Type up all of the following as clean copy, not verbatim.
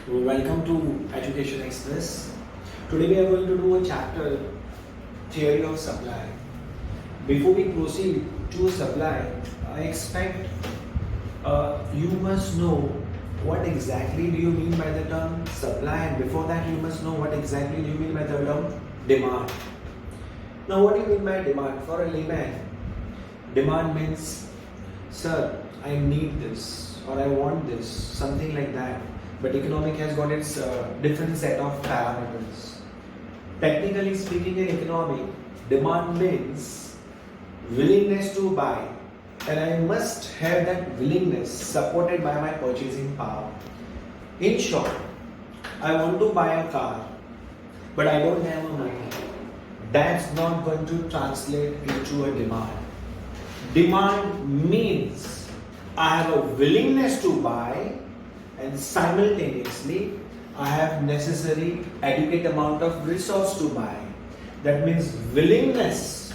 Welcome to Education Express. Today we are going to do a chapter, Theory of Supply. Before we proceed to supply, I expect you must know what exactly do you mean by the term supply, and before that you must know what exactly do you mean by the term demand. Now what do you mean by demand? For a layman, demand means, sir, I need this or I want this, something like that. But economic has got its different set of parameters. Technically speaking, in economic, demand means willingness to buy, and I must have that willingness supported by my purchasing power. In short, I want to buy a car, but I don't have a money. That's not going to translate into a demand. Demand means I have a willingness to buy, and simultaneously I have necessary adequate amount of resource to buy. That means willingness,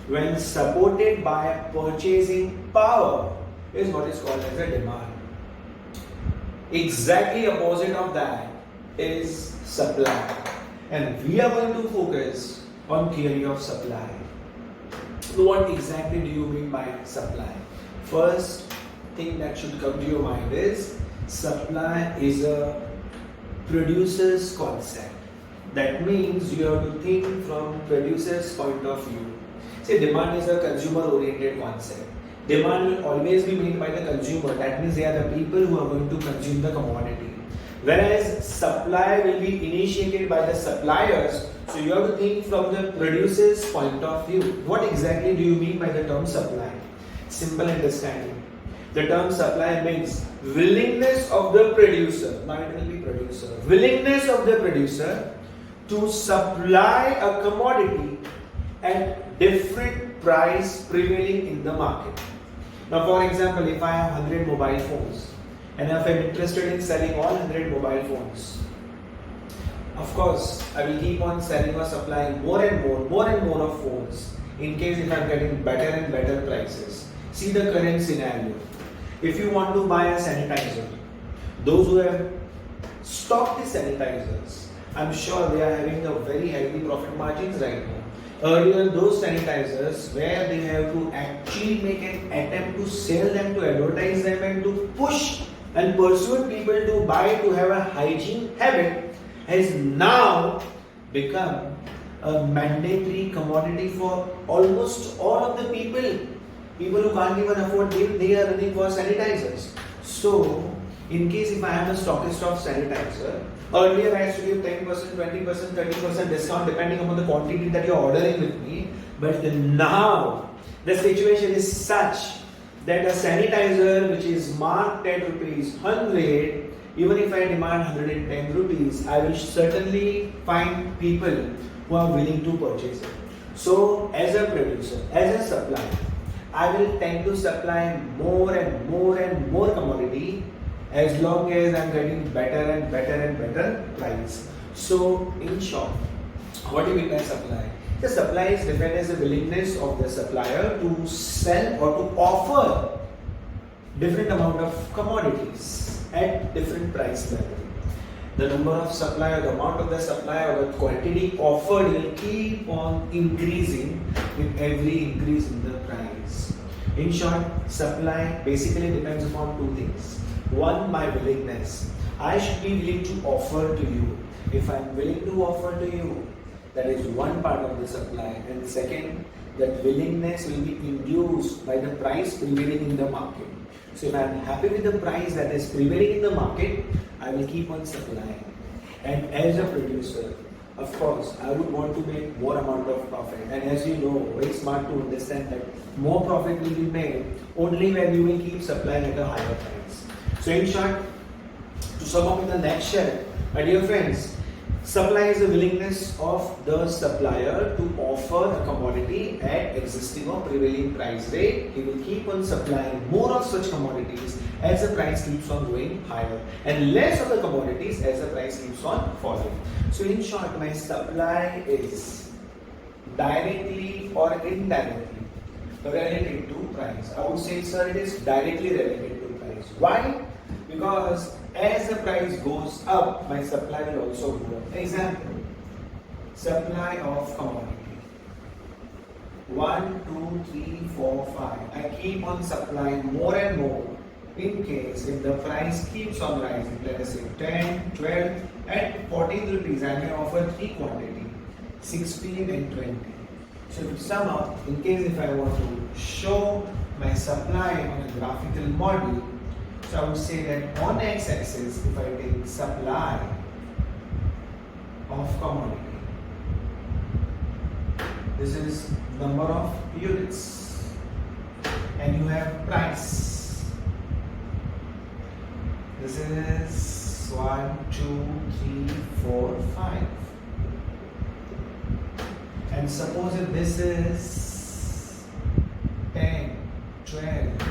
when supported by purchasing power, is what is called as a demand. Exactly opposite of that is supply, and we are going to focus on theory of supply. So what exactly do you mean by supply? First thing that should come to your mind is supply is a producer's concept. That means you have to think from producer's point of view. See, demand is a consumer-oriented concept. Demand will always be made by the consumer. That means they are the people who are going to consume the commodity. Whereas supply will be initiated by the suppliers. So you have to think from the producer's point of view. What exactly do you mean by the term supply? Simple understanding. The term supply means willingness of the producer, now it will be producer, willingness of the producer to supply a commodity at different price prevailing in the market. Now for example, if I have 100 mobile phones and if I am interested in selling all 100 mobile phones, of course I will keep on selling or supplying more and more of phones in case if I am getting better and better prices. See the current scenario. If you want to buy a sanitizer, those who have stocked the sanitizers, I'm sure they are having a very healthy profit margins right now. Earlier, those sanitizers where they have to actually make an attempt to sell them, to advertise them, and to push and persuade people to buy, to have a hygiene habit, has now become a mandatory commodity for almost all of the people. People who can't even afford, they are running for sanitizers. So, in case if I am a stockist of sanitizer, earlier I used to give 10%, 20%, 30% discount depending upon the quantity that you are ordering with me. But now, the situation is such that a sanitizer which is marked at rupees 100, even if I demand 110 rupees, I will certainly find people who are willing to purchase it. So, as a producer, as a supplier, I will tend to supply more and more commodity as long as I am getting better and better price. So in short, what do you mean by supply? The supply is defined as the willingness of the supplier to sell or to offer different amount of commodities at different price level. The number of supply or the amount of the supply or the quantity offered will keep on increasing with every increase in the price. In short, supply basically depends upon two things. One, my willingness. I should be willing to offer to you. If I am willing to offer to you, that is one part of the supply. And second, that willingness will be induced by the price prevailing in the market. So if I am happy with the price that is prevailing in the market, I will keep on supplying. And as a producer, of course, I would want to make more amount of profit. And as you know, very smart to understand that more profit will be made only when you will keep supplying at a higher price. So in short, to sum up in the nutshell, my dear friends, supply is the willingness of the supplier to offer a commodity at existing or prevailing price rate. He will keep on supplying more of such commodities as the price keeps on going higher, and less of the commodities as the price keeps on falling. So in short, my supply is directly or indirectly related to price. I would say, sir, it is directly related to price. Why? Because as the price goes up, my supply will also go up. Example, supply of commodity. 1, 2, 3, 4, 5. I keep on supplying more and more in case if the price keeps on rising, let us say 10, 12 and 14 rupees, I may offer 3 quantity, 16 and 20. So to sum up, in case if I want to show my supply on a graphical model, so I would say that on x-axis, if I take supply of commodity, this is number of units, and you have price. This is 1, 2, 3, 4, 5. And suppose if this is 10, 12,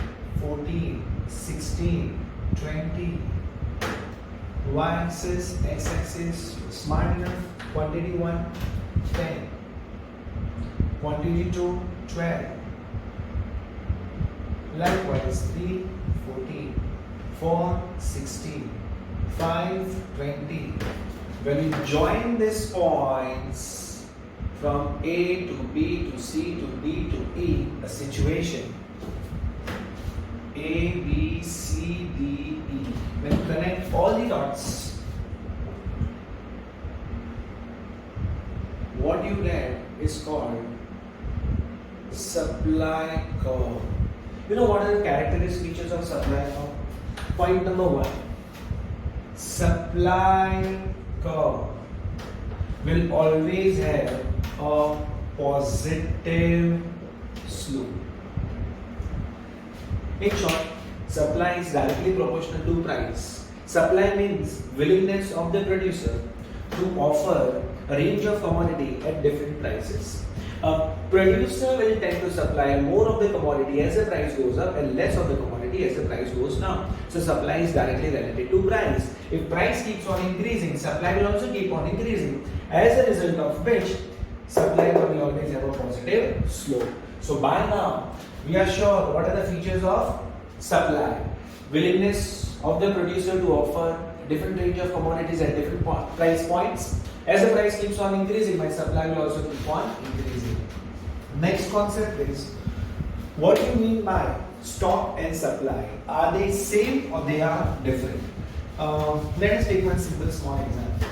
14, 16, 20. Y-axis, x-axis, smart enough. Quantity 1, 10. Quantity 2, 12. Likewise, 3, 14. 4, 16. 5, 20. When you join these points from A to B to C to D to E, a situation A, B, C, D, E. When you connect all the dots, what you get is called supply curve. You know what are the characteristic features of supply curve? Point number 1. Supply curve will always have a positive slope. In short, supply is directly proportional to price. Supply means willingness of the producer to offer a range of commodity at different prices. A producer will tend to supply more of the commodity as the price goes up and less of the commodity as the price goes down. So supply is directly related to price. If price keeps on increasing, supply will also keep on increasing. As a result of which, supply will always have a positive slope. So by now, we are sure what are the features of supply. Willingness of the producer to offer different range of commodities at different price points. As the price keeps on increasing, my supply will also keep on increasing. Next concept is, what do you mean by stock and supply? Are they same or they are different? Let us take one simple small example.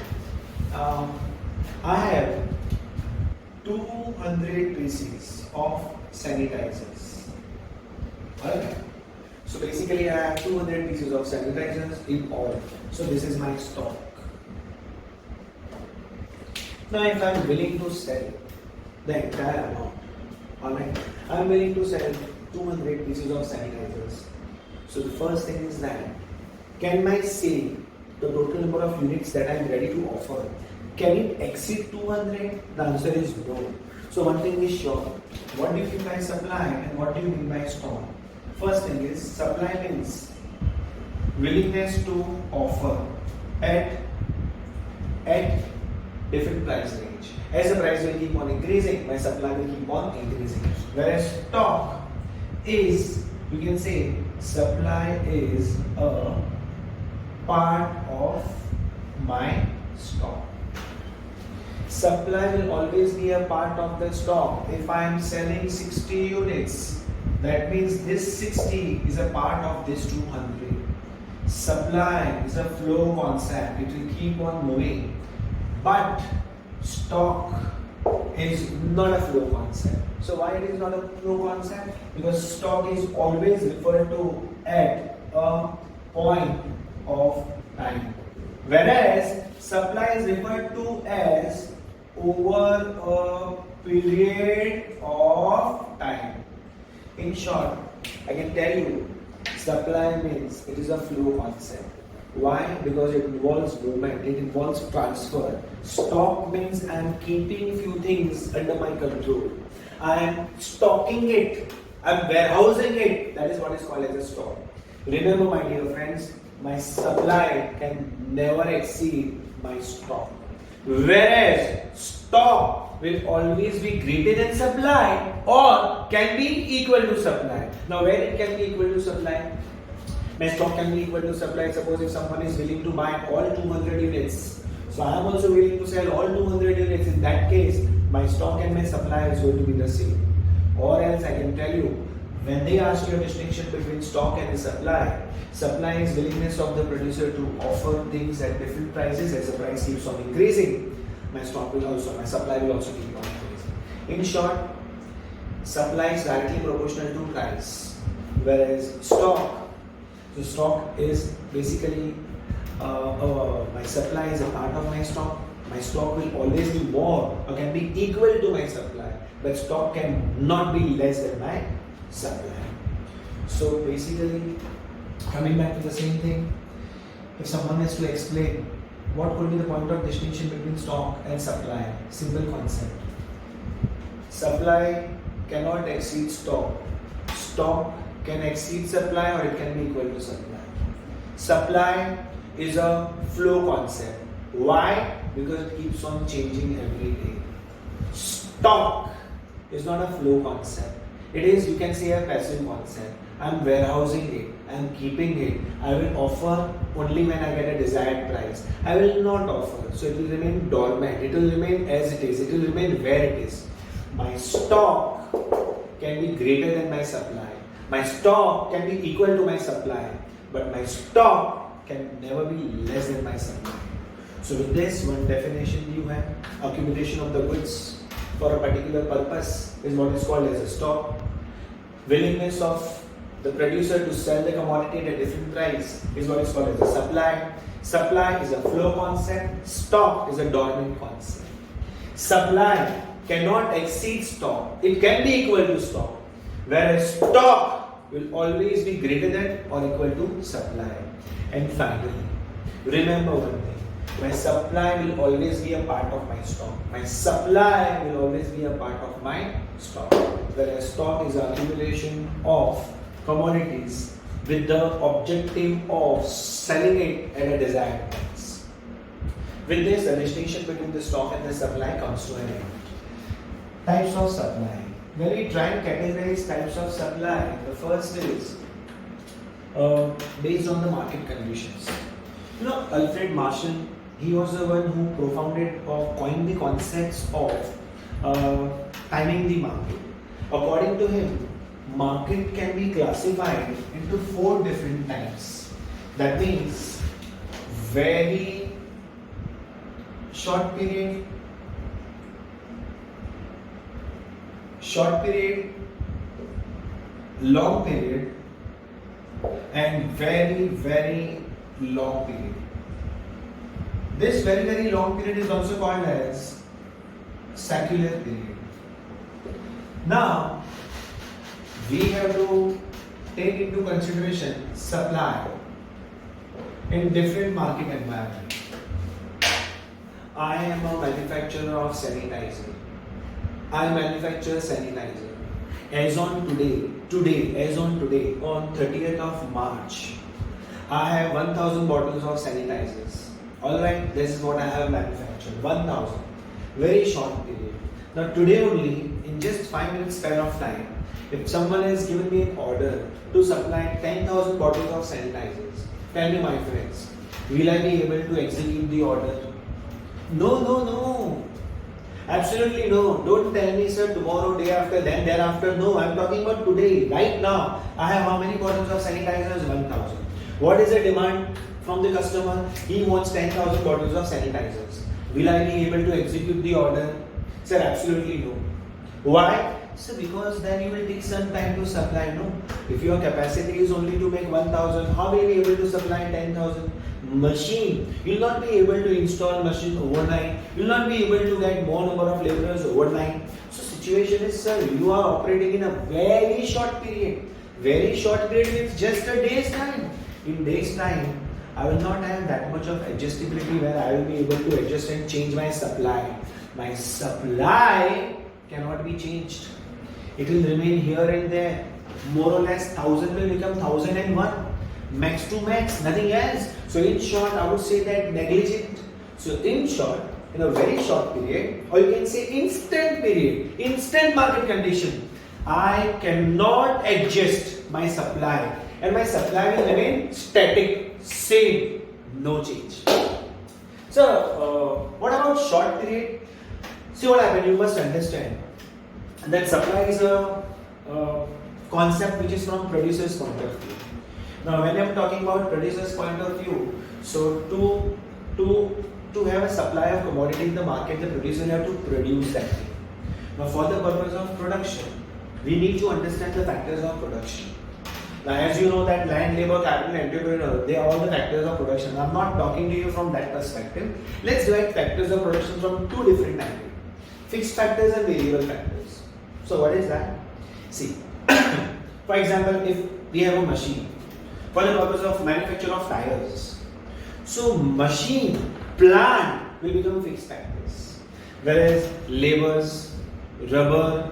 I have 200 pieces of sanitizers. Alright. So basically I have 200 pieces of sanitizers in all. So this is my stock. Now if I am willing to sell the entire amount, alright, I am willing to sell 200 pieces of sanitizers. So the first thing is that, can my sale, the total number of units that I am ready to offer, can it exceed 200? The answer is no. So one thing is sure. What do you mean by supply and what do you mean by stock? First thing is, supply means willingness to offer at different price range. As the price will keep on increasing, my supply will keep on increasing. Whereas stock is, you can say, supply is a part of my stock. Supply will always be a part of the stock. If I am selling 60 units, that means this 60 is a part of this 200. Supply is a flow concept. It will keep on moving. But stock is not a flow concept. So why it is not a flow concept? Because stock is always referred to at a point of time. Whereas supply is referred to as over a period of time. In short, I can tell you, supply means it is a flow concept. Why? Because it involves movement, it involves transfer. Stock means I am keeping few things under my control. I am stocking it, I am warehousing it. That is what is called as a stock. Remember, my dear friends, my supply can never exceed my stock. Whereas stock will always be greater than supply or can be equal to supply. Now where it can be equal to supply? My stock can be equal to supply. Suppose if someone is willing to buy all 200 units, so I am also willing to sell all 200 units. In that case, my stock and my supply is going to be the same. Or else I can tell you, when they ask you a distinction between stock and the supply is willingness of the producer to offer things at different prices. As the price keeps on increasing, my supply will also keep on increasing. In short, supply is directly proportional to price, whereas stock is basically my supply is a part of my stock. My stock will always be more or can be equal to my supply, but stock can not be less than my supply. So basically, coming back to the same thing, if someone has to explain what could be the point of distinction between stock and supply, simple concept. Supply cannot exceed stock. Stock can exceed supply or it can be equal to supply. Supply is a flow concept. Why? Because it keeps on changing every day. Stock is not a flow concept. It is, you can say, a passive concept. I'm warehousing it, I'm keeping it. I will offer only when I get a desired price. I will not offer. So it will remain dormant. It will remain as it is. It will remain where it is. My stock can be greater than my supply. My stock can be equal to my supply. But my stock can never be less than my supply. So with this, one definition you have, accumulation of the goods for a particular purpose is what is called as a stock. Willingness of the producer to sell the commodity at a different price is what is called as a supply. Supply is a flow concept. Stock is a dormant concept. Supply cannot exceed stock. It can be equal to stock. Whereas stock will always be greater than or equal to supply. And finally, remember one thing. My supply will always be a part of my stock. My supply will always be a part of my stock. Whereas stock is accumulation of commodities with the objective of selling it at a desired price. With this, the distinction between the stock and the supply comes to an end. Types of supply. When we try and categorize types of supply, the first is based on the market conditions. Alfred Marshall, he was the one who propounded or coined the concepts of timing the market. According to him, market can be classified into 4 different types. That means very short period, long period, and very, very long period. This very, very long period is also called as secular period. Now, we have to take into consideration supply in different market environments. I am a manufacturer of sanitizer. I manufacture sanitizer. As on today, on 30th of March, I have 1000 bottles of sanitizers. Alright, this is what I have manufactured. 1000. Very short period. Now today only, in just 5 minutes span of time, if someone has given me an order to supply 10,000 bottles of sanitizers, tell me, my friends, will I be able to execute the order? No. Absolutely no. Don't tell me, sir, tomorrow, day after, then thereafter. No, I'm talking about today, right now. I have how many bottles of sanitizers? 1000. What is the demand from the customer? He wants 10,000 bottles of sanitizers. Will I be able to execute the order? Sir, absolutely no. Why? Sir, because then you will take some time to supply, no? If your capacity is only to make 1000, how will you be able to supply 10,000? Machine. You will not be able to install machine overnight. You will not be able to get more number of laborers overnight. So situation is, sir, you are operating in a very short period. Very short period with just a day's time. In days time, I will not have that much of adjustability where I will be able to adjust and change my supply. My supply cannot be changed. It will remain here and there. More or less 1000 will become 1001. Max to max, nothing else. So in short, I would say that negligent. So in short, in a very short period, or you can say instant period, instant market condition, I cannot adjust my supply and my supply will remain static, same, no change. So, what about short period? See what happened, you must understand that supply is a concept which is from producer's point of view. Now, when I am talking about producer's point of view, so to have a supply of commodity in the market, the producer will have to produce that thing. Now, for the purpose of production, we need to understand the factors of production. Now, as you know that land, labor, capital, entrepreneur, they are all the factors of production. I'm not talking to you from that perspective. Let's divide factors of production from two different angles. Fixed factors and variable factors. So what is that? See, for example, if we have a machine for the purpose of manufacture of tires, so machine, plant will become fixed factors, whereas labors, rubber,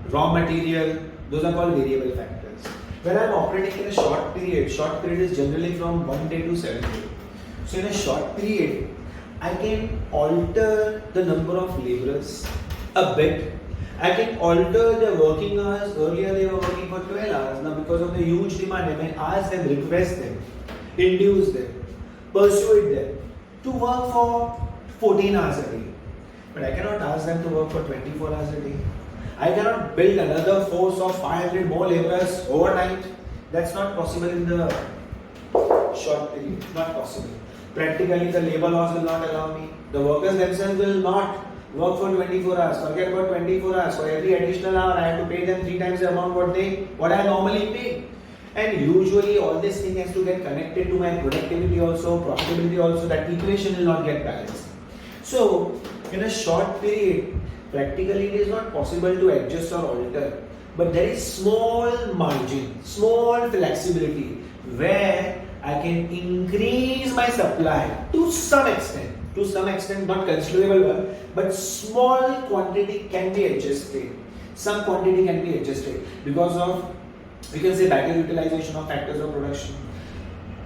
raw material, those are called variable factors. When I'm operating in a short period is generally from 1 day to 7 days. So in a short period, I can alter the number of laborers a bit. I can alter the working hours. Earlier they were working for 12 hours. Now because of the huge demand, I may ask them, request them, induce them, persuade them to work for 14 hours a day. But I cannot ask them to work for 24 hours a day. I cannot build another force of 500 more laborers overnight. That's not possible in the short period. Not possible. Practically, the labor laws will not allow me. The workers themselves will not work for 24 hours. Forget about 24 hours. For every additional hour, I have to pay them 3 times the amount what I normally pay. And usually, all this thing has to get connected to my productivity also, profitability also. That equation will not get balanced. So, in a short period, practically it is not possible to adjust or alter. But there is small margin, small flexibility where I can increase my supply to some extent, not considerable one, but small quantity can be adjusted. Some quantity can be adjusted because of, we can say, better utilization of factors of production.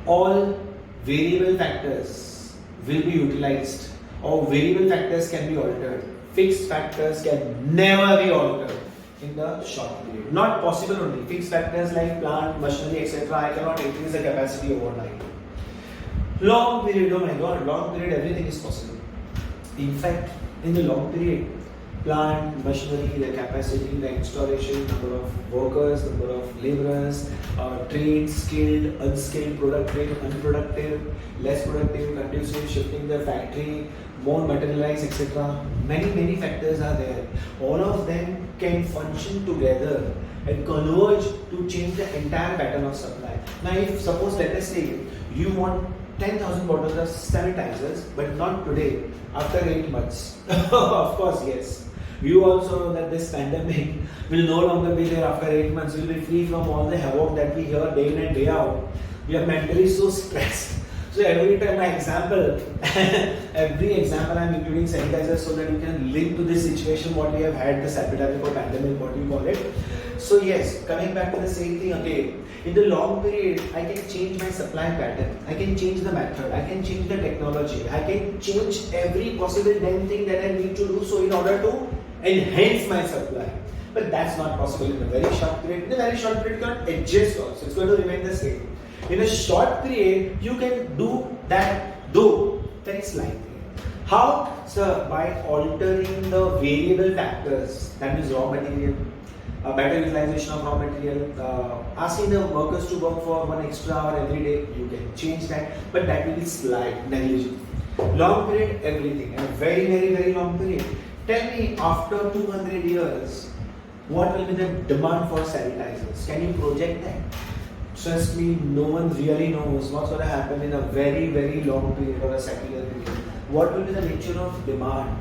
All variable factors will be utilized, or variable factors can be altered. Fixed factors can never be altered in the short period. Not possible only. Fixed factors like plant, machinery, etc. I cannot increase the capacity overnight. Long period, oh my god, long period, everything is possible. In fact, in the long period, plant, machinery, the capacity, the installation, number of workers, number of laborers, trained, skilled, unskilled, productive, unproductive, less productive, conducive, shifting the factory, more materialized, etc. Many factors are there. All of them can function together and converge to change the entire pattern of supply. Now, if suppose, let us say, you want 10,000 bottles of sanitizers, but not today, after 8 months. Of course, yes. You also know that this pandemic will no longer be there after 8 months. We will be free from all the havoc that we hear day in and day out. We are mentally so stressed. So every time every example I am including sanitizers so that you can link to this situation what we have had, this epidemic or pandemic, what we call it. So yes, coming back to the same thing again. In the long period, I can change my supply pattern. I can change the method. I can change the technology. I can change every possible damn thing that I need to do so in order to enhance my supply. But that's not possible in a very short period. In a very short period, you cannot adjust also. It's going to remain the same. In a short period, you can do that though very slightly. How? Sir, by altering the variable factors, that is raw material, better utilization of raw material, asking the workers to work for 1 extra hour every day, you can change that, but that will be slight, negligible. Long period, everything, a very long period. Tell me, after 200 years, what will be the demand for sanitizers? Can you project that? Trust me, no one really knows what's going to happen in a very long period or a secular period. What will be the nature of demand?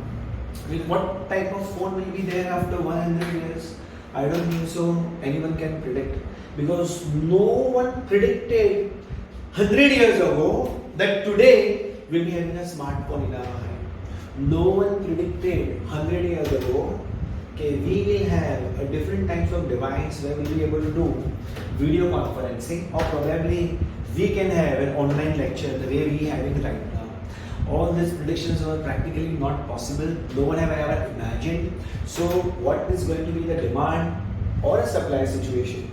What type of phone will be there after 100 years? I don't think so anyone can predict, because no one predicted 100 years ago that today we'll be having a smartphone in our hand. No one predicted 100 years ago we will have a different types of device where we'll be able to do video conferencing, or probably we can have an online lecture the way we are having right now. All these predictions were practically not possible. No one have ever imagined. So what is going to be the demand or a supply situation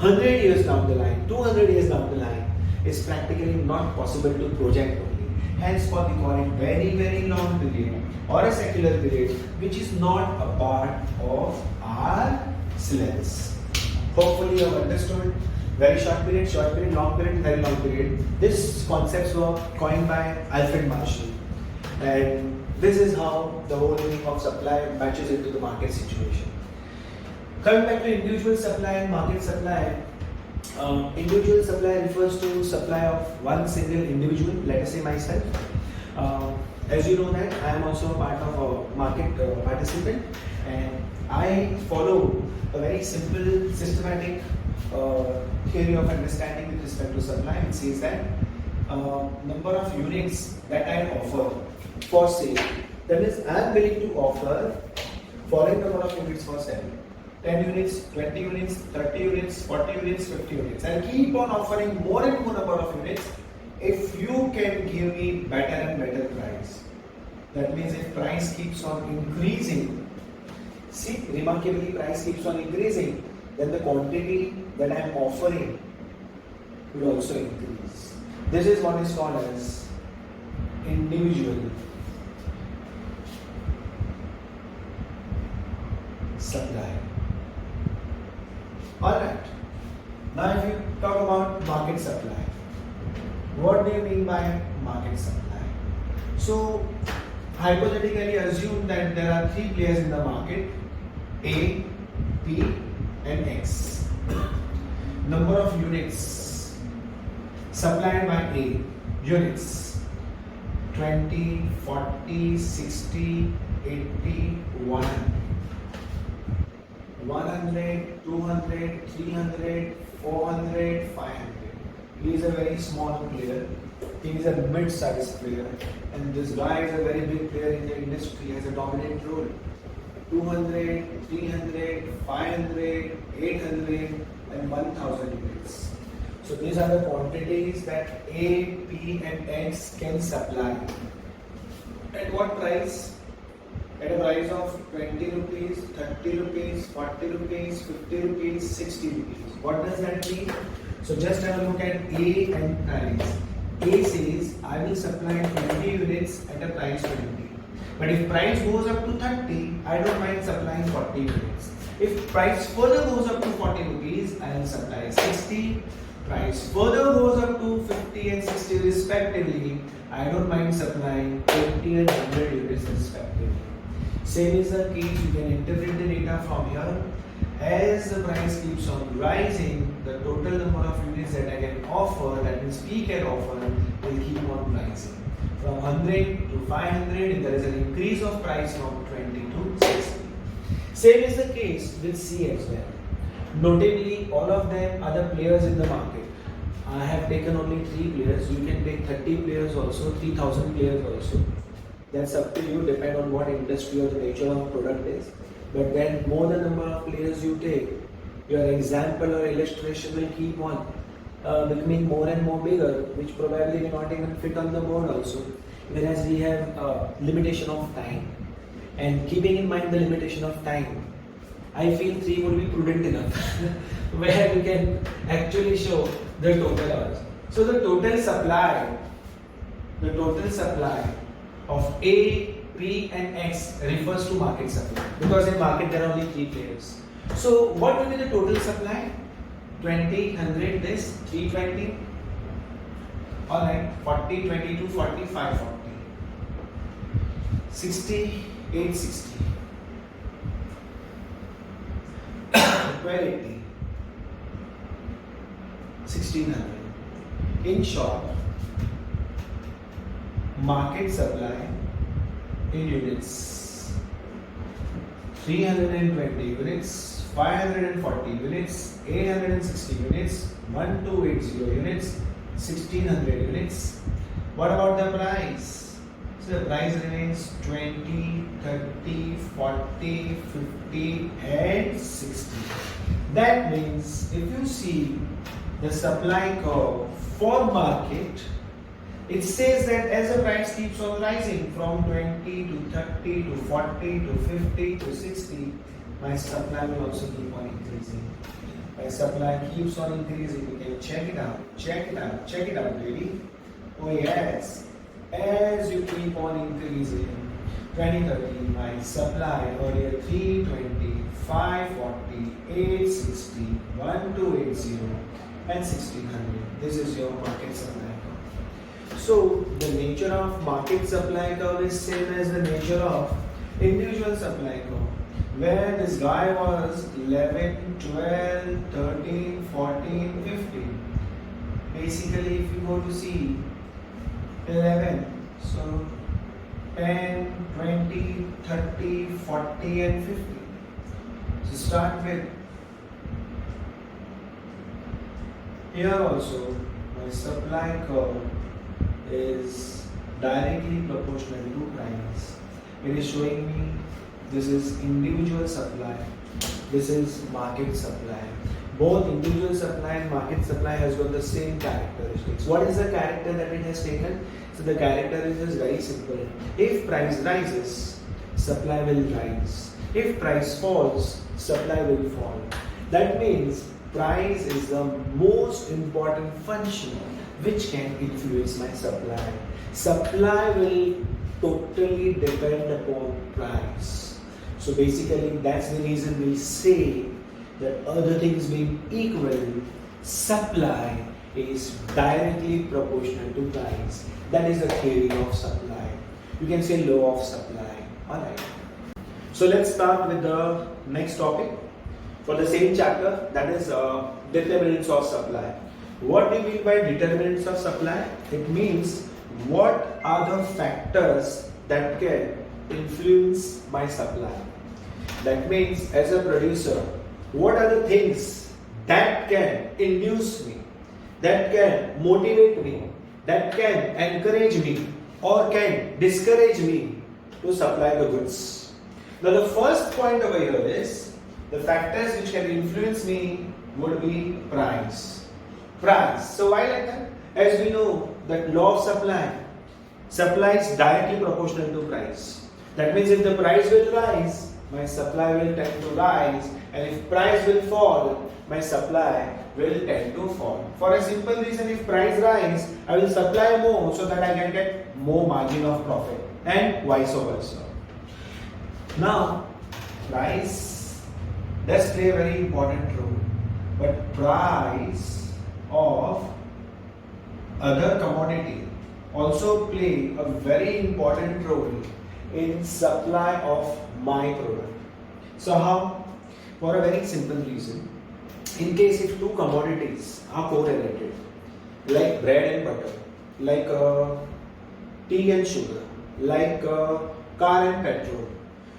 100 years down the line, 200 years down the line, is practically not possible to project only. Hence, what we call it very, very long period or a secular period, which is not a part of our syllabus. Hopefully, you have understood. Very short period, long period, very long period. These concepts were coined by Alfred Marshall, and this is how the whole meaning of supply matches into the market situation. Coming back to individual supply and market supply, individual supply refers to supply of one single individual, let us say myself. As you know that I am also a part of a market participant, and I follow a very simple systematic theory of understanding with respect to supply, which says that number of units that I offer for sale, that is I am willing to offer following number of units for sale. 10 units, 20 units, 30 units, 40 units, 50 units. I'll keep on offering more and more number of units if you can give me better and better price. That means if price keeps on increasing, see, remarkably price keeps on increasing, then the quantity that I am offering will also increase. This is what is called as individual supply. Alright, now if you talk about market supply, what do you mean by market supply? So, hypothetically assume that there are three players in the market, A, P and X. Number of units supplied by A, units 20, 40, 60, 80, 100. 100, 200, 300, 400, 500. He is a very small player. He is a mid-sized player. And this guy is a very big player in the industry, has a dominant role. 200, 300, 500, 800 and 1000 units. So these are the quantities that A, P and X can supply. At what price? At a price of 20 rupees, 30 rupees, 40 rupees, 50 rupees, 60 rupees. What does that mean? So just have a look at A and price. A says, I will supply 20 units at a price 20. But if price goes up to 30, I don't mind supplying 40 units. If price further goes up to 40 rupees, I will supply 60. Price further goes up to 50 and 60 respectively, I don't mind supplying 20 and 100 units respectively. Same is the case, you can interpret the data from here. As the price keeps on rising, the total number of units that I can offer, that means P can offer, will keep on rising. From 100 to 500, there is an increase of price from 20 to 60. Same is the case with C as well. Notably, all of them are the players in the market. I have taken only 3 players. You can take 30 players also, 3000 players also. That's up to you, depend on what industry or the nature of product is. But then more the number of players you take, your example or illustration will keep on becoming more and more bigger, which probably will not even fit on the board also. Whereas we have limitation of time. And keeping in mind the limitation of time, I feel 3 would be prudent enough where we can actually show the total hours. So the total supply of A, P and X refers to market supply, because in market there are only 3 players. So what will be the total supply? 20, 100, this, 320. Alright, 40, 22, 40, 540. 60, 860. 1280. 1600. In short, market supply in units: 320 units, 540 units, 860 units, 1280 units, 1600 units. What about the price? So the price remains 20, 30, 40, 50 and 60. That means if you see the supply curve for market, it says that as the price keeps on rising from 20 to 30 to 40 to 50 to 60, my supply will also keep on increasing. My supply keeps on increasing. You can check it out, check it out, check it out, baby. Oh yes, as you keep on increasing, 2030, my supply earlier 320, 540, 860, 1280 and 1600. This is your market supply curve. So the nature of market supply curve is same as the nature of individual supply curve. Where this guy was 11, 12, 13, 14, 15. Basically, if you go to see 11, so 10, 20, 30, 40 and 50. So start with here also my supply curve is directly proportional to price. It is showing me this is individual supply, this is market supply. Both individual supply and market supply has got the same characteristics. What is the character that it has taken? So the character is just very simple. If price rises, supply will rise. If price falls, supply will fall. That means price is the most important function which can influence my supply. Supply will totally depend upon price. So basically that's the reason we say that other things being equal, supply is directly proportional to price. That is the theory of supply. You can say law of supply. Alright. So let's start with the next topic for the same chapter, that is determinants of supply. What do you mean by determinants of supply? It means what are the factors that can influence my supply. That means as a producer, what are the things that can induce me, that can motivate me, that can encourage me or can discourage me to supply the goods. Now the first point over here is the factors which can influence me would be price. Price. So why like that? As we know that law of supply, supply is directly proportional to price. That means if the price will rise, my supply will tend to rise, and if price will fall, my supply will tend to fall. For a simple reason, if price rise, I will supply more so that I can get more margin of profit, and vice versa. Now, price does play a very important role, but price of other commodity also play a very important role in supply of my product. So how? For a very simple reason. In case if two commodities are correlated, like bread and butter, like tea and sugar, like car and petrol.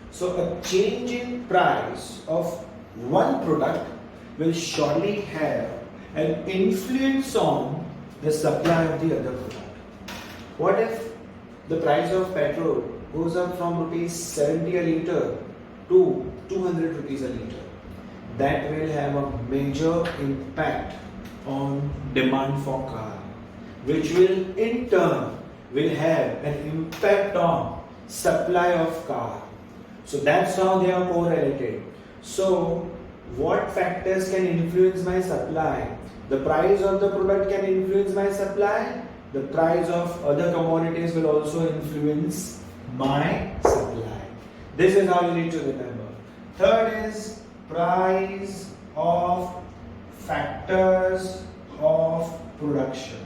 So a change in price of one product will surely have an influence on the supply of the other product. What if the price of petrol goes up from rupees 70 a litre to 200 rupees a litre? That will have a major impact on demand for car, which will in turn will have an impact on supply of car. So that's how they are correlated. So what factors can influence my supply? The price of the product can influence my supply. The price of other commodities will also influence my supply. This is how you need to remember. Third is price of factors of production.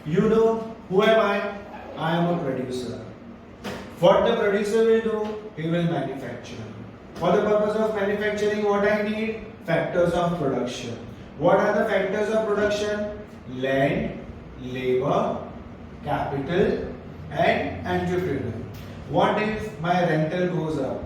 You know, who am I? I am a producer. What the producer will do, he will manufacture. For the purpose of manufacturing, what I need? Factors of production. What are the factors of production? Land, labor, capital, and entrepreneur. What if my rental goes up?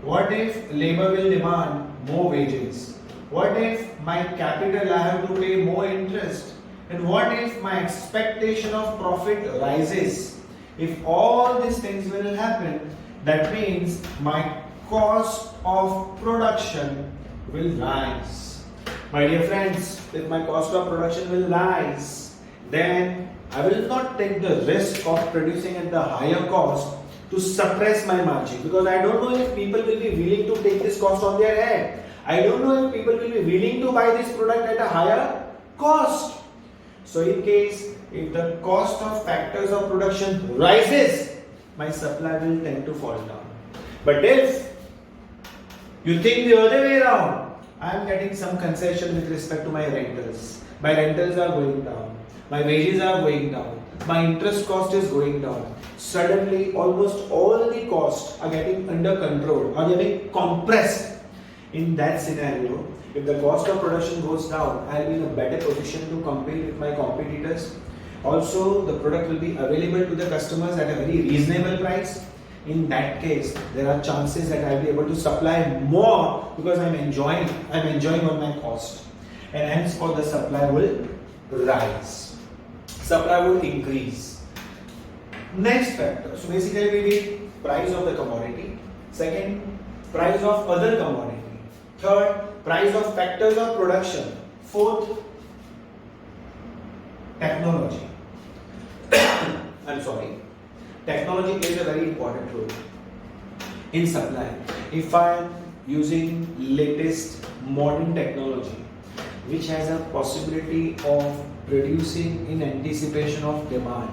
What if labor will demand more wages? What if my capital I have to pay more interest? And what if my expectation of profit rises? If all these things will happen, that means my cost of production will rise. My dear friends, if my cost of production will rise, then I will not take the risk of producing at the higher cost to suppress my margin, because I don't know if people will be willing to take this cost on their head. I don't know if people will be willing to buy this product at a higher cost. So in case if the cost of factors of production rises, my supply will tend to fall down. But if you think the other way around, I am getting some concession with respect to my rentals. My rentals are going down. My wages are going down. My interest cost is going down. Suddenly, almost all the costs are getting under control, are getting compressed. In that scenario, if the cost of production goes down, I will be in a better position to compete with my competitors. Also, the product will be available to the customers at a very reasonable price. In that case, there are chances that I will be able to supply more because I'm enjoying on my cost, and hence the supply will rise. Supply will increase. Next factor. So basically, we need price of the commodity. Second, price of other commodity. Third, price of factors of production. Fourth, technology. Technology plays a very important role in supply. If I am using latest modern technology, which has a possibility of producing in anticipation of demand,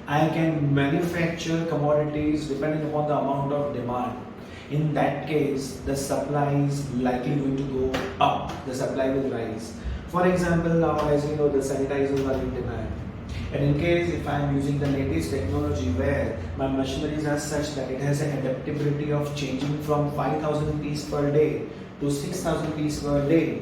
I can manufacture commodities depending upon the amount of demand. In that case, the supply is likely going to go up. The supply will rise. For example, now as you know, the sanitizers are in demand. And in case if I am using the latest technology where my machineries are such that it has an adaptability of changing from 5,000 pieces per day to 6,000 pieces per day,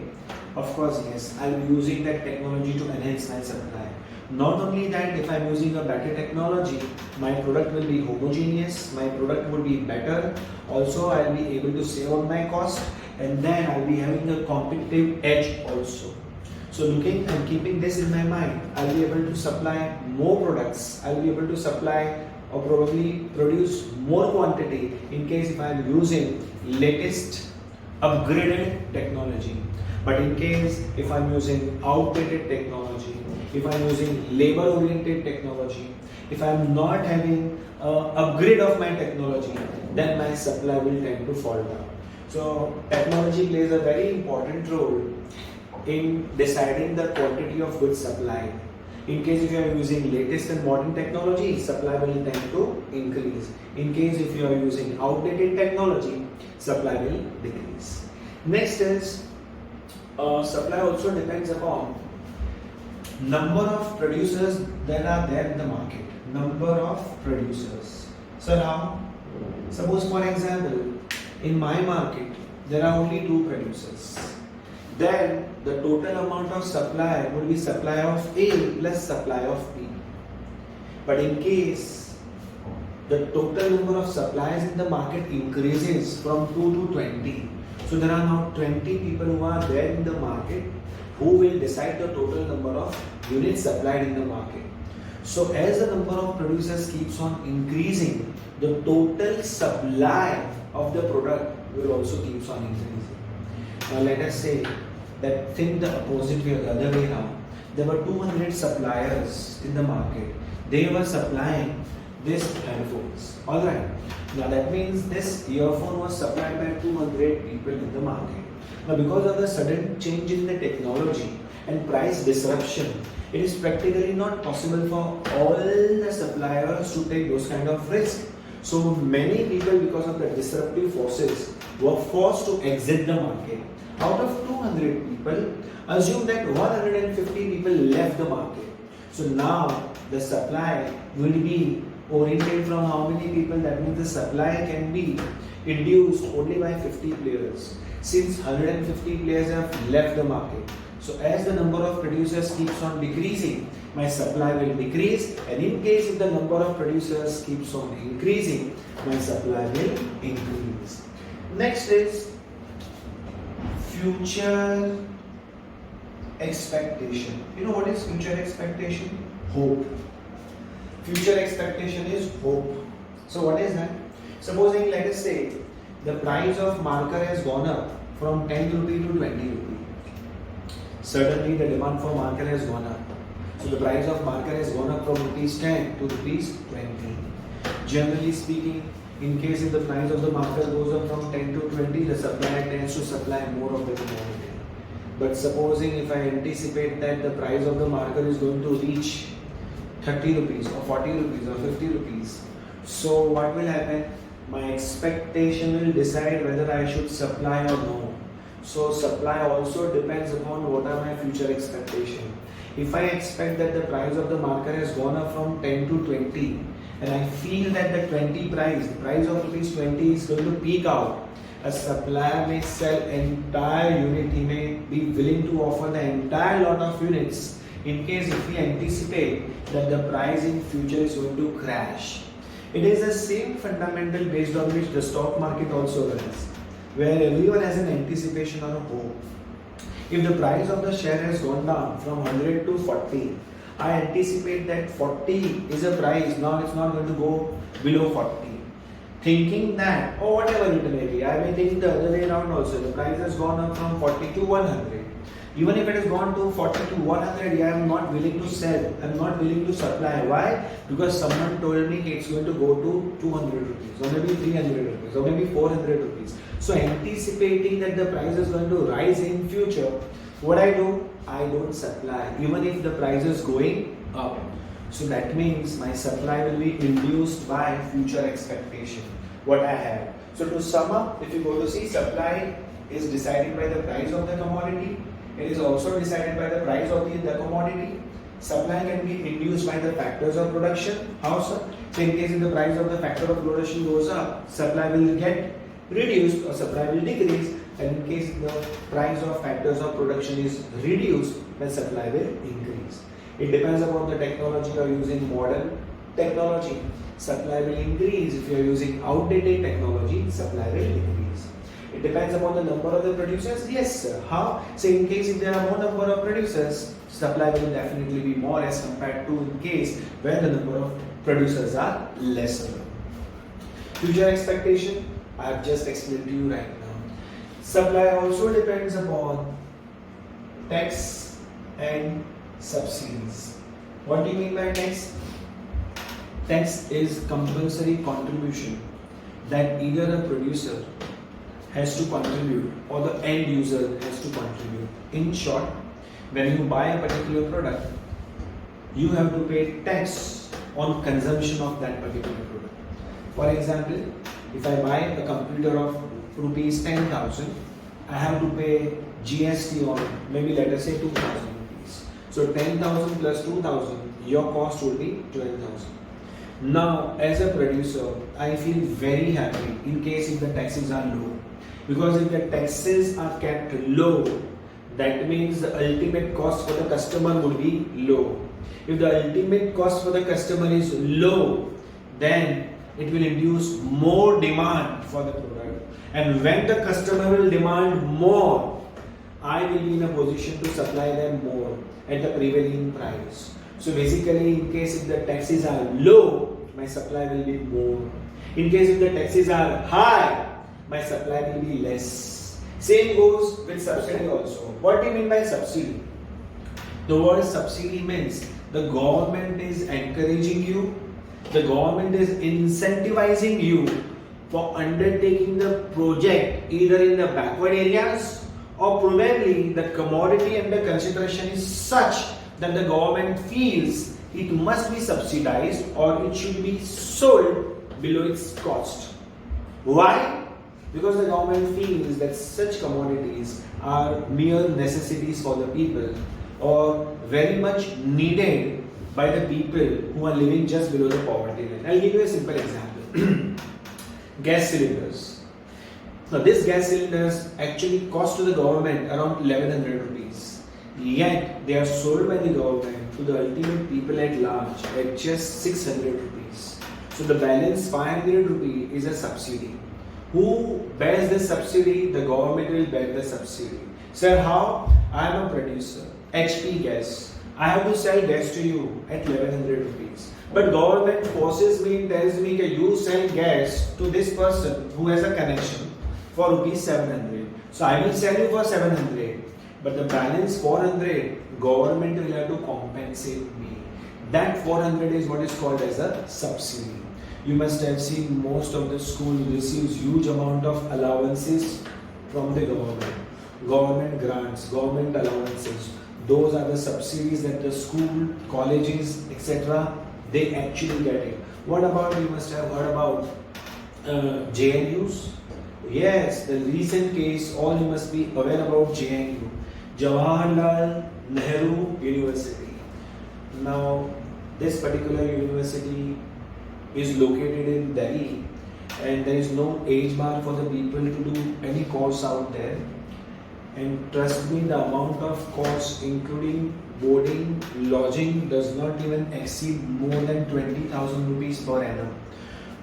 of course, yes, I will be using that technology to enhance my supply. Not only that, if I am using a better technology, my product will be homogeneous, my product will be better. Also, I will be able to save on my cost, and then I will be having a competitive edge also. So looking and keeping this in my mind, I will be able to supply more products. I will be able to supply or probably produce more quantity in case if I am using latest upgraded technology. But in case if I am using outdated technology, if I am using labor oriented technology, if I am not having upgrade of my technology, then my supply will tend to fall down. So technology plays a very important role in deciding the quantity of goods supplied. In case if you are using latest and modern technology, supply will tend to increase. In case if you are using outdated technology, supply will decrease. Next is supply also depends upon number of producers that are there in the market. Number of producers. So now, suppose for example, in my market there are only 2 producers. Then the total amount of supply would be supply of A plus supply of B. But in case the total number of supplies in the market increases from 2 to 20, so there are now 20 people who are there in the market who will decide the total number of units supplied in the market. So as the number of producers keeps on increasing, the total supply of the product will also keeps on increasing. Now let us say that think the opposite way or the other way around. There were 200 suppliers in the market. They were supplying this headphones. Alright. Now that means this earphone was supplied by 200 people in the market. Now because of the sudden change in the technology and price disruption, it is practically not possible for all the suppliers to take those kind of risks. So many people, because of the disruptive forces, were forced to exit the market. Out of 200 people, assume that 150 people left the market. So now the supply will be oriented from how many people? That means the supply can be induced only by 50 players. Since 150 players have left the market, so as the number of producers keeps on decreasing, my supply will decrease, and in case if the number of producers keeps on increasing, my supply will increase. Next is future expectation. You know what is future expectation? Hope. Future expectation is hope. So what is that? Supposing, let us say, the price of marker has gone up from 10 rupee to 20 rupee. Suddenly the demand for marker has gone up. So the price of marker has gone up from rupees 10 to rupees 20. Generally speaking, In case if the price of the market goes up from 10 to 20, the supplier tends to supply more of the commodity. But supposing if I anticipate that the price of the market is going to reach 30 rupees or 40 rupees or 50 rupees, so what will happen? My expectation will decide whether I should supply or no. So supply also depends upon what are my future expectations. If I expect that the price of the market has gone up from 10 to 20 and I feel that the 20 price, the price of rupees 20 is going to peak out, a supplier may sell entire unit, he may be willing to offer the entire lot of units in case if we anticipate that the price in future is going to crash. It is the same fundamental based on which the stock market also runs, where everyone has an anticipation or a hope. If the price of the share has gone down from 100 to 40, I anticipate that 40 is a price, now it's not going to go below 40. Thinking that, or whatever it may be, I may think the other way around also, the price has gone up from 40 to 100. Even if it has gone to 40 to 100, I am not willing to sell, I am not willing to supply. Why? Because someone told me it's going to go to 200 rupees, or maybe 300 rupees, or maybe 400 rupees. So anticipating that the price is going to rise in future, what I do? I don't supply, even if the price is going up. So that means my supply will be induced by future expectation, what I have. So to sum up, if you go to see, supply is decided by the price of the commodity. It is also decided by the price of the commodity. Supply can be induced by the factors of production. How so? So in case if the price of the factor of production goes up, supply will get reduced or supply will decrease. And in case the price of factors of production is reduced, then supply will increase. It depends upon the technology you are using. Modern technology, supply will increase. If you are using outdated technology, supply will decrease. It depends upon the number of the producers. Yes, sir. How? So in case if there are more number of producers, supply will definitely be more as compared to in case where the number of producers are lesser. Future expectation, I have just explained to you right now. Supply also depends upon tax and subsidies. What do you mean by tax? Tax is compulsory contribution that either a producer has to contribute or the end user has to contribute. In short, when you buy a particular product, you have to pay tax on consumption of that particular product. For example, if I buy a computer of rupees 10,000, I have to pay GST on maybe let us say 2,000 rupees. So 10,000 plus 2,000, your cost will be 12,000. Now, as a producer, I feel very happy in case if the taxes are low. Because if the taxes are kept low, that means the ultimate cost for the customer would be low. If the ultimate cost for the customer is low, then it will induce more demand for the product. And when the customer will demand more, I will be in a position to supply them more at the prevailing price. So basically, in case if the taxes are low, my supply will be more. In case if the taxes are high, my supply will be less. Same goes with subsidy also. What do you mean by subsidy? The word subsidy means the government is encouraging you, the government is incentivizing you for undertaking the project either in the backward areas or probably the commodity under consideration is such that the government feels it must be subsidized or it should be sold below its cost. Why? Because the government feels that such commodities are mere necessities for the people or very much needed by the people who are living just below the poverty line. I'll give you a simple example. Gas cylinders. Now this gas cylinders actually cost to the government around 1100 rupees. Yet they are sold by the government to the ultimate people at large at just 600 rupees. So the balance 500 rupees is a subsidy. Who bears the subsidy? The government will bear the subsidy. Sir, how? I am a producer. HP gas. I have to sell gas to you at 1100 rupees. But government forces me and tells me that you sell gas to this person who has a connection for rupees 700. So I will sell you for 700. But the balance 400, government will have to compensate me. That 400 is what is called as a subsidy. You must have seen most of the school receives huge amount of allowances from the government. Government grants, government allowances. Those are the subsidies that the school, colleges, etc. they actually get it. What about, you must have heard about JNUs? Yes, the recent case, all you must be aware about JNU, Jawaharlal Nehru University. Now, this particular university is located in Delhi, and there is no age bar for the people to do any course out there. And trust me, the amount of cost including boarding, lodging does not even exceed more than 20,000 rupees per annum.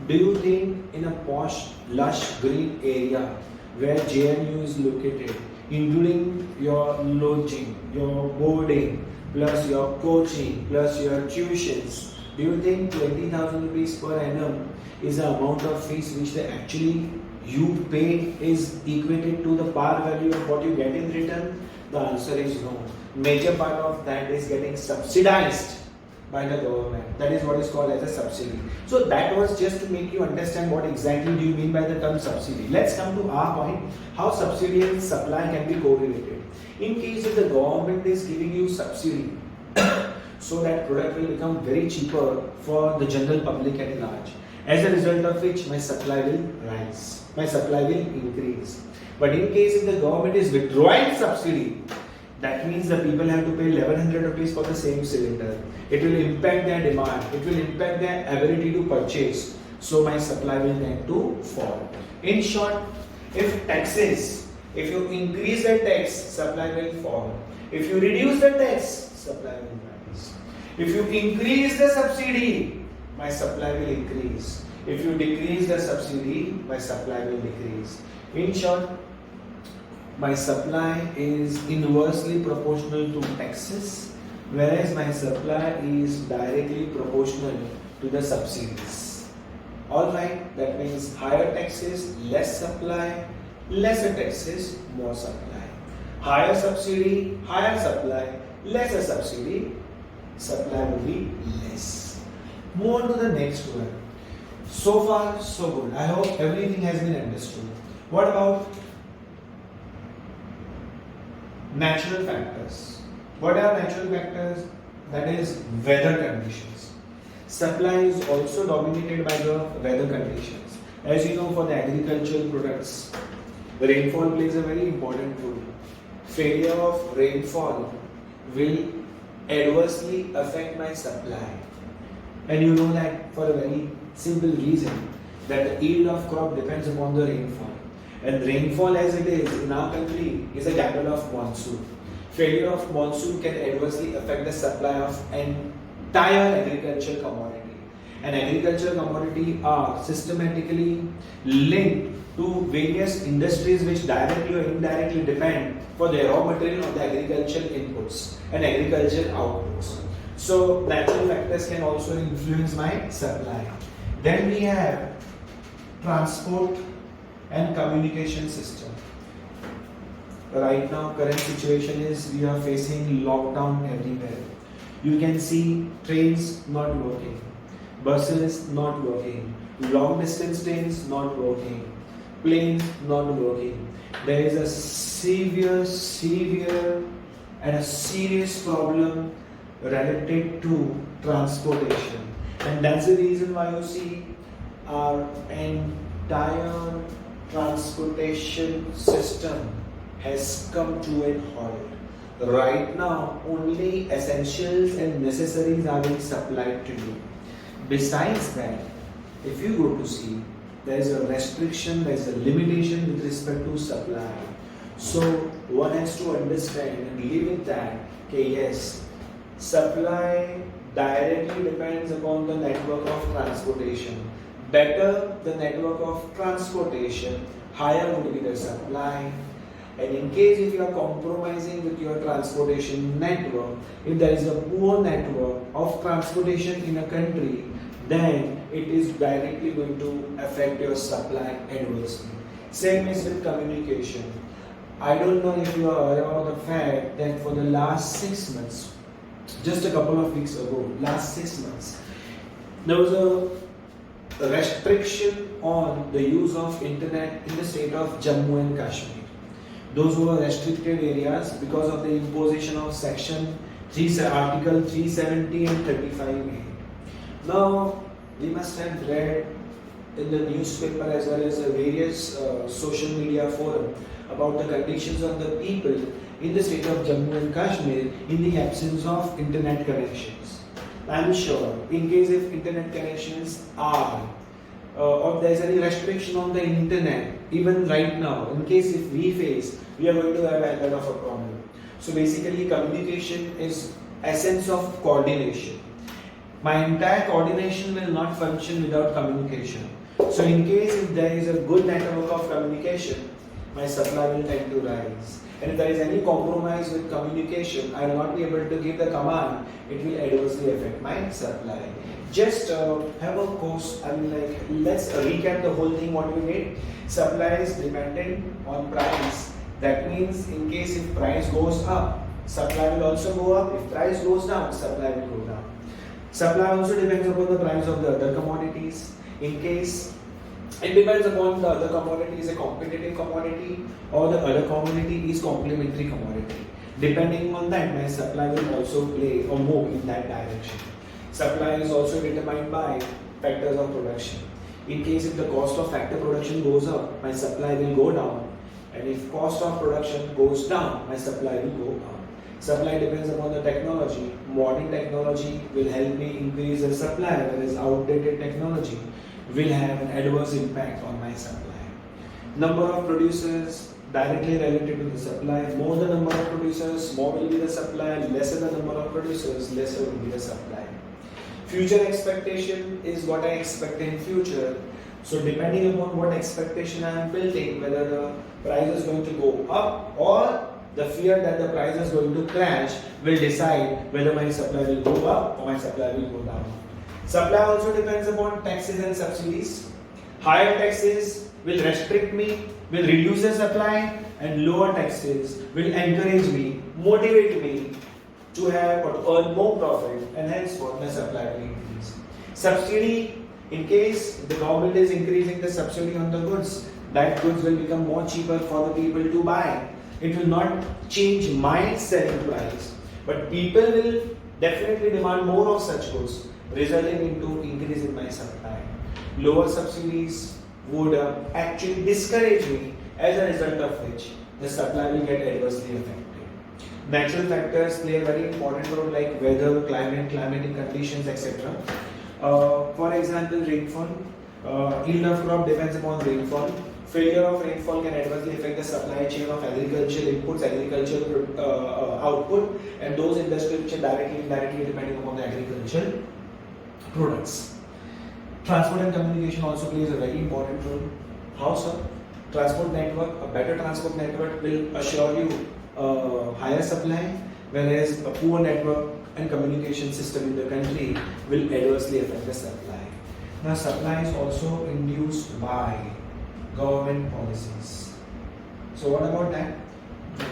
Do you think in a posh, lush green area where JNU is located, including your lodging, your boarding, plus your coaching, plus your tuitions, do you think 20,000 rupees per annum is the amount of fees which they actually you pay is equated to the par value of what you get in return? The answer is no. Major part of that is getting subsidized by the government. That is what is called as a subsidy. So that was just to make you understand what exactly do you mean by the term subsidy. Let's come to our point, how subsidy and supply can be correlated. In case if the government is giving you subsidy, so that product will become very cheaper for the general public at large. As a result of which my supply will rise, my supply will increase. But in case if the government is withdrawing subsidy, that means the people have to pay 1100 rupees for the same cylinder. It will impact their demand, it will impact their ability to purchase. So my supply will tend to fall. In short, if taxes, if you increase the tax, supply will fall. If you reduce the tax, supply will rise. If you increase the subsidy, my supply will increase. If you decrease the subsidy, my supply will decrease. In short, my supply is inversely proportional to taxes, whereas my supply is directly proportional to the subsidies. Alright, that means higher taxes, less supply, lesser taxes, more supply. Higher subsidy, higher supply, lesser subsidy, supply will be less. Move on to the next one. So far, so good. I hope everything has been understood. What about natural factors? What are natural factors? That is weather conditions. Supply is also dominated by the weather conditions. As you know, for the agricultural products, rainfall plays a very important role. Failure of rainfall will adversely affect my supply. And you know that for a very simple reason, that the yield of crop depends upon the rainfall. And rainfall as it is in our country is a gamble of monsoon. Failure of monsoon can adversely affect the supply of entire agricultural commodity. And agricultural commodity are systematically linked to various industries which directly or indirectly depend for the raw material of the agricultural inputs and agricultural outputs. So natural factors can also influence my supply. Then we have transport and communication system. Right now, current situation is we are facing lockdown everywhere. You can see trains not working, buses not working, long distance trains not working, planes not working. There is a severe and a serious problem related to transportation, and that's the reason why you see our entire transportation system has come to a halt. Right now, only essentials and necessaries are being supplied to you. Besides that, if you go to see, there is a restriction, there is a limitation with respect to supply. So one has to understand and live with that. Okay, yes, supply directly depends upon the network of transportation. Better the network of transportation, higher would be the supply. And in case if you are compromising with your transportation network, if there is a poor network of transportation in a country, then it is directly going to affect your supply adversely. Same is with communication. I don't know if you are aware of the fact that for the last 6 months, just a couple of weeks ago, last 6 months, there was a restriction on the use of internet in the state of Jammu and Kashmir. Those were restricted areas because of the imposition of section 3, article 370 and 35A. Now, we must have read in the newspaper as well as various social media forum about the conditions of the people in the state of Jammu and Kashmir in the absence of internet connections. I am sure in case if internet connections are or there is any restriction on the internet, even right now, in case if we are going to have a lot of a problem. So basically communication is essence of coordination. My entire coordination will not function without communication. So in case if there is a good network of communication, my supply will tend to rise. And if there is any compromise with communication, I will not be able to give the command, it will adversely affect my supply. Just have a course, let's recap the whole thing what we did. Supply is dependent on price. That means in case if price goes up, supply will also go up. If price goes down, supply will go down. Supply also depends upon the price of the other commodities. In case it depends upon the other commodity is a competitive commodity or the other commodity is complementary commodity. Depending on that, my supply will also play or move in that direction. Supply is also determined by factors of production. In case if the cost of factor production goes up, my supply will go down. And if cost of production goes down, my supply will go up. Supply depends upon the technology. Modern technology will help me increase the supply, whereas outdated technology will have an adverse impact on my supply. Number of producers directly related to the supply. More the number of producers, more will be the supply. Lesser the number of producers, lesser will be the supply. Future expectation is what I expect in future. So depending upon what expectation I am building, whether the price is going to go up or the fear that the price is going to crash will decide whether my supply will go up or my supply will go down. Supply also depends upon taxes and subsidies. Higher taxes will restrict me, will reduce the supply, and lower taxes will encourage me, motivate me to have or to earn more profit, and hence what my supply will increase. Subsidy, in case the government is increasing the subsidy on the goods, that goods will become more cheaper for the people to buy. It will not change my selling price, but people will definitely demand more of such goods, resulting into increase in my supply. Lower subsidies would actually discourage me, as a result of which the supply will get adversely affected. Natural factors play a very important role like weather, climate, climatic conditions, etc. For example, rainfall. Yield of crop depends upon rainfall. Failure of rainfall can adversely affect the supply chain of agricultural inputs, agricultural output, and those industries which are directly and indirectly depending upon the agricultural products. Transport and communication also plays a very important role. How so? Transport network, a better transport network will assure you higher supply, whereas a poor network and communication system in the country will adversely affect the supply. Now, supply is also induced by government policies. So what about that?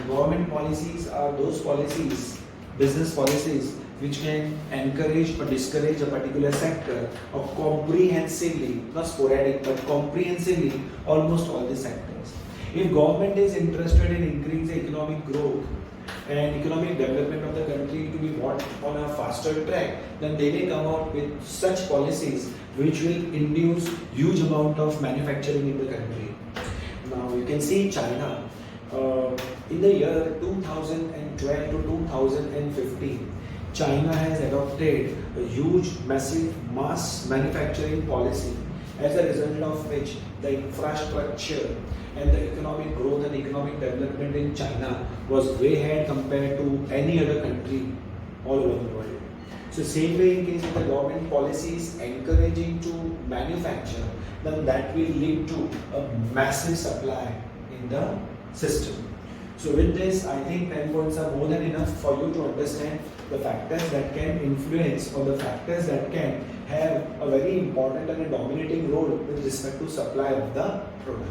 Government policies are those policies, business policies, which can encourage or discourage a particular sector or comprehensively, not sporadic, but comprehensively almost all the sectors. If government is interested in increasing economic growth and economic development of the country to be brought on a faster track, then they may come out with such policies which will induce huge amount of manufacturing in the country. Now you can see China in the year 2012 to 2015. China has adopted a huge, massive mass manufacturing policy, as a result of which the infrastructure and the economic growth and economic development in China was way ahead compared to any other country all over the world. So same way, in case of the government policies encouraging to manufacture, then that will lead to a massive supply in the system. So with this, I think 10 points are more than enough for you to understand the factors that can influence or the factors that can have a very important and a dominating role with respect to supply of the product.